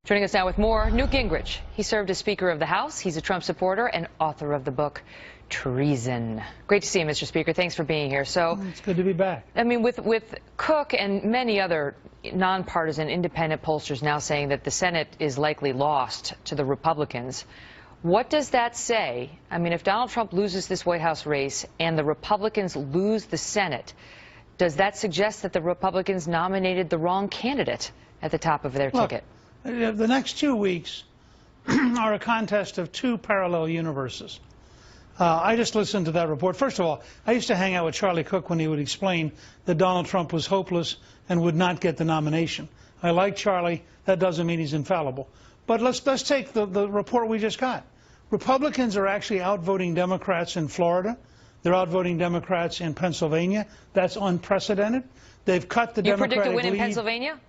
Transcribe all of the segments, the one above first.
Joining us now with more, Newt Gingrich. He served as Speaker of the House. He's a Trump supporter and author of the book Treason. Great to see you, Mr. Speaker. Thanks for being here. So it's good to be back. I mean, with Cook and many other nonpartisan independent pollsters now saying that the Senate is likely lost to the Republicans, what does that say? I mean, if Donald Trump loses this White House race and the Republicans lose the Senate, does that suggest that the Republicans nominated the wrong candidate at the top of their ticket? The next 2 weeks are a contest of two parallel universes. I just listened to that report. First of all, I used to hang out with Charlie Cook when he would explain that Donald Trump was hopeless and would not get the nomination. I like Charlie. That doesn't mean he's infallible. But let's take the report we just got. Republicans are actually outvoting Democrats in Florida. They're outvoting Democrats in Pennsylvania. That's unprecedented. They've cut the Democratic lead. You predict a win in Pennsylvania?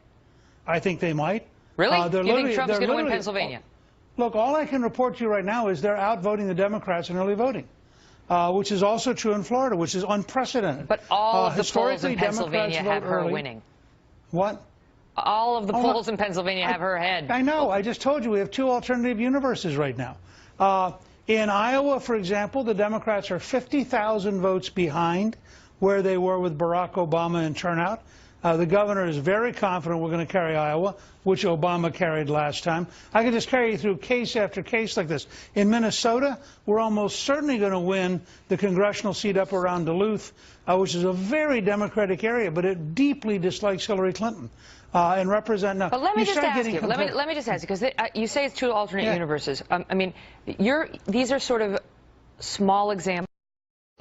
I think they might. Really? You think Trump's going to win Pennsylvania? Look, all I can report to you right now is they're outvoting the Democrats in early voting, which is also true in Florida, which is unprecedented. But all of the polls in Pennsylvania have her winning. What? All of the polls in Pennsylvania have her ahead. I know. I just told you we have two alternative universes right now. In Iowa, for example, the Democrats are 50,000 votes behind where they were with Barack Obama in turnout. The governor is very confident we're going to carry Iowa, which Obama carried last time. I can just carry you through case after case like this. In Minnesota, we're almost certainly going to win the congressional seat up around Duluth, which is a very Democratic area, but it deeply dislikes Hillary Clinton. And represent now. But let me just ask you. Let me just ask you, because you say it's two alternate universes. I mean, these are sort of small examples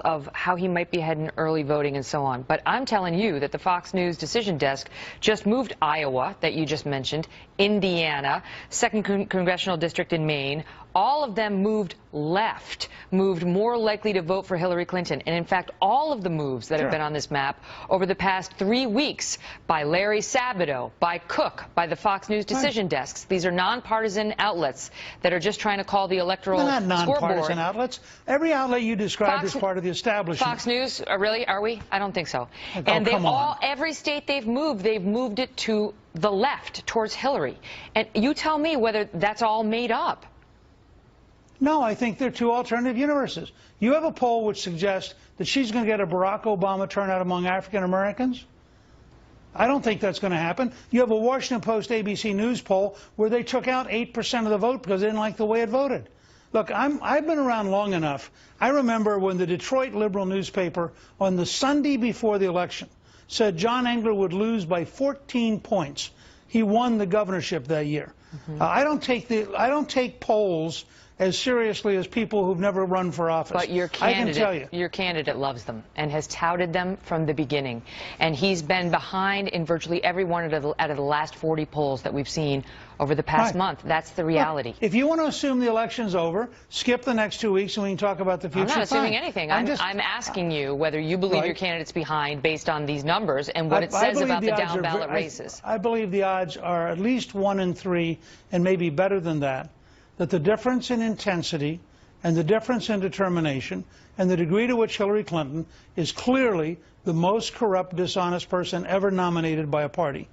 of how he might be heading early voting and so on. But I'm telling you that the Fox News decision desk just moved Iowa, that you just mentioned, Indiana, 2nd Congressional District in Maine. All of them moved left, moved more likely to vote for Hillary Clinton. And in fact, all of the moves that have been on this map over the past 3 weeks by Larry Sabato, by Cook, by the Fox News decision desks. These are nonpartisan outlets that are just trying to call the electoral scoreboard. They're not nonpartisan outlets. Every outlet you described is part of the establishment. Fox News, really? Are we? I don't think so. Oh, and they've every state they've moved it to the left, towards Hillary. And you tell me whether that's all made up. No, I think they're two alternative universes. You have a poll which suggests that she's going to get a Barack Obama turnout among African Americans. I don't think that's going to happen. You have a Washington Post ABC News poll where they took out 8% of the vote because they didn't like the way it voted. Look, I've been around long enough. I remember when the Detroit Liberal newspaper on the Sunday before the election said John Engler would lose by 14 points. He won the governorship that year. I don't take polls as seriously as people who've never run for office. But your candidate loves them and has touted them from the beginning. And he's been behind in virtually every one out of the last 40 polls that we've seen over the past month. That's the reality. Look, if you want to assume the election's over, skip the next 2 weeks and we can talk about the future. I'm not assuming anything. I'm asking you whether you believe your candidate's behind based on these numbers and what it says about the down-ballot races. I believe the odds are at least 1 in 3 and maybe better than that the difference in intensity and the difference in determination and the degree to which Hillary Clinton is clearly the most corrupt, dishonest person ever nominated by a party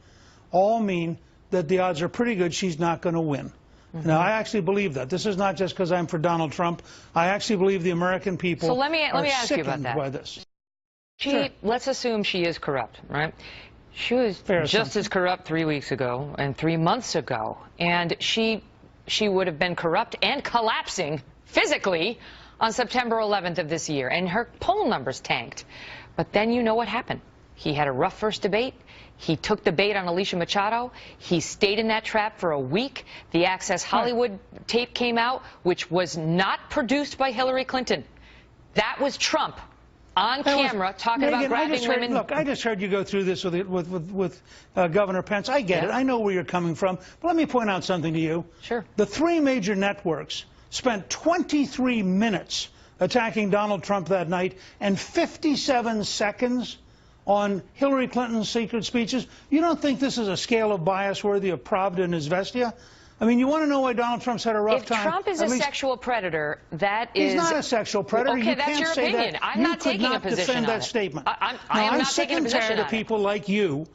all mean that the odds are pretty good she's not going to win. Now, I actually believe that. This is not just because I'm for Donald Trump. I actually believe the American people so let me ask you about that. By this. Let's assume she is corrupt, right? She was just as corrupt 3 weeks ago and 3 months ago, and she would have been corrupt and collapsing physically on September 11th of this year, and her poll numbers tanked. But then you know what happened. He had a rough first debate. He took the bait on Alicia Machado. He stayed in that trap for a week. The Access Hollywood tape came out, which was not produced by Hillary Clinton. That was Trump on camera talking about grabbing women. Look, I just heard you go through this with Governor Pence. I get it. I know where you're coming from. But let me point out something to you. Sure. The 3 major networks spent 23 minutes attacking Donald Trump that night and 57 seconds on Hillary Clinton's secret speeches. You don't think this is a scale of bias worthy of Pravda and Izvestia? I mean, you want to know why Donald Trump's had a rough time? If Trump is a sexual predator, that is... He's not a sexual predator. Okay, that's your opinion. I'm not taking a position on it. You could not defend that statement. I am not taking a position on it. I'm sick and tired of people like you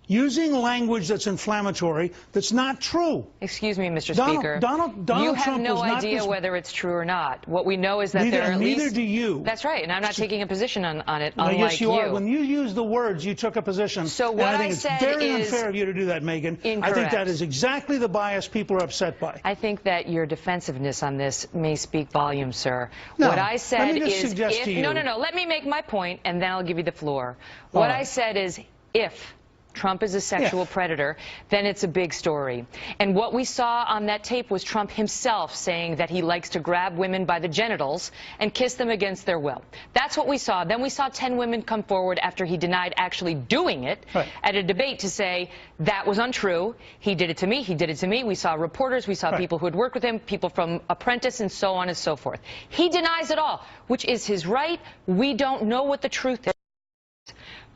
using language that's inflammatory, that's not true. Excuse me, Mr. Speaker. Donald you have Trump no was not idea whether it's true or not. What we know is that there are at least... Neither do you. That's right, and I'm not taking a position on it, unlike yes, you are. When you use the words, you took a position. So what and I think I said it's very is unfair of you to do that, Megyn. Incorrect. I think that is exactly the bias people are upset by. I think that your defensiveness on this may speak volumes, sir. No, what I said let me just is... suggest to you. No, let me make my point, and then I'll give you the floor. What I said is, if Trump is a sexual predator, then it's a big story. And what we saw on that tape was Trump himself saying that he likes to grab women by the genitals and kiss them against their will. That's what we saw. Then we saw 10 women come forward after he denied actually doing it at a debate to say that was untrue. He did it to me. He did it to me. We saw reporters. We saw people who had worked with him, people from Apprentice, and so on and so forth. He denies it all, which is his right. We don't know what the truth is.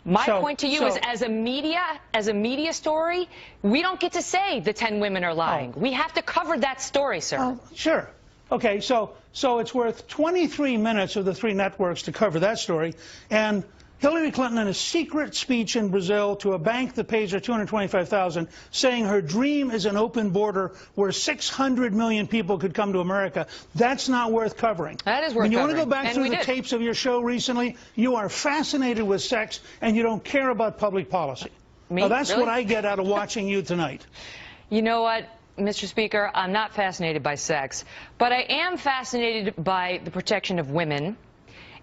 My point to you is, as a media story, we don't get to say the 10 women are lying. We have to cover that story, sir. Sure. Okay, so it's worth 23 minutes of the three networks to cover that story. And Hillary Clinton, in a secret speech in Brazil to a bank that pays her $225,000, saying her dream is an open border where 600 million people could come to America. That's not worth covering. That is worth covering. You want to go back through the tapes of your show recently? You are fascinated with sex, and you don't care about public policy. Me? Now, that's really? what I get out of watching you tonight. You know what, Mr. Speaker? I'm not fascinated by sex, but I am fascinated by the protection of women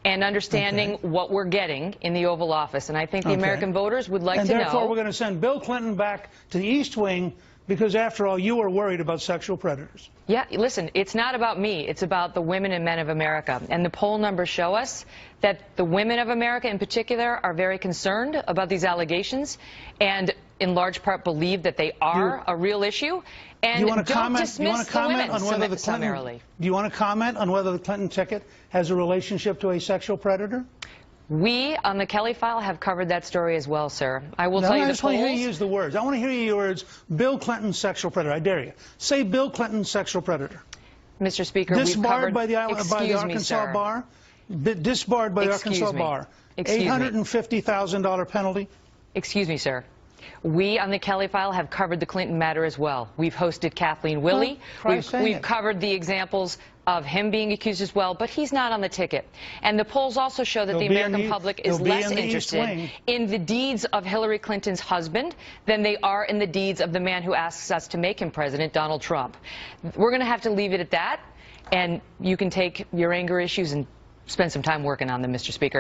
and understanding what we're getting in the Oval Office. And I think the American voters would like to know. And therefore, we're going to send Bill Clinton back to the East Wing because, after all, you are worried about sexual predators. Yeah, listen, it's not about me. It's about the women and men of America. And the poll numbers show us that the women of America in particular are very concerned about these allegations and in large part believe that they are a real issue. And do you want to comment on whether the Clinton, do you want to comment on whether the Clinton ticket has a relationship to a sexual predator? We, on the Kelly File, have covered that story as well, sir. I will tell you the polls. I just want to hear you use the words. I want to hear you use the words, Bill Clinton, sexual predator. I dare you. Say Bill Clinton, sexual predator. Mr. Speaker, disbarred by the Arkansas bar. Disbarred by the Arkansas bar. $850,000 penalty. Excuse me, sir. We on the Kelly File have covered the Clinton matter as well. We've hosted Kathleen Willey. We've covered the examples of him being accused as well, but he's not on the ticket. And the polls also show that the American public is less interested in the deeds of Hillary Clinton's husband than they are in the deeds of the man who asks us to make him president, Donald Trump. We're going to have to leave it at that, and you can take your anger issues and spend some time working on them, Mr. Speaker.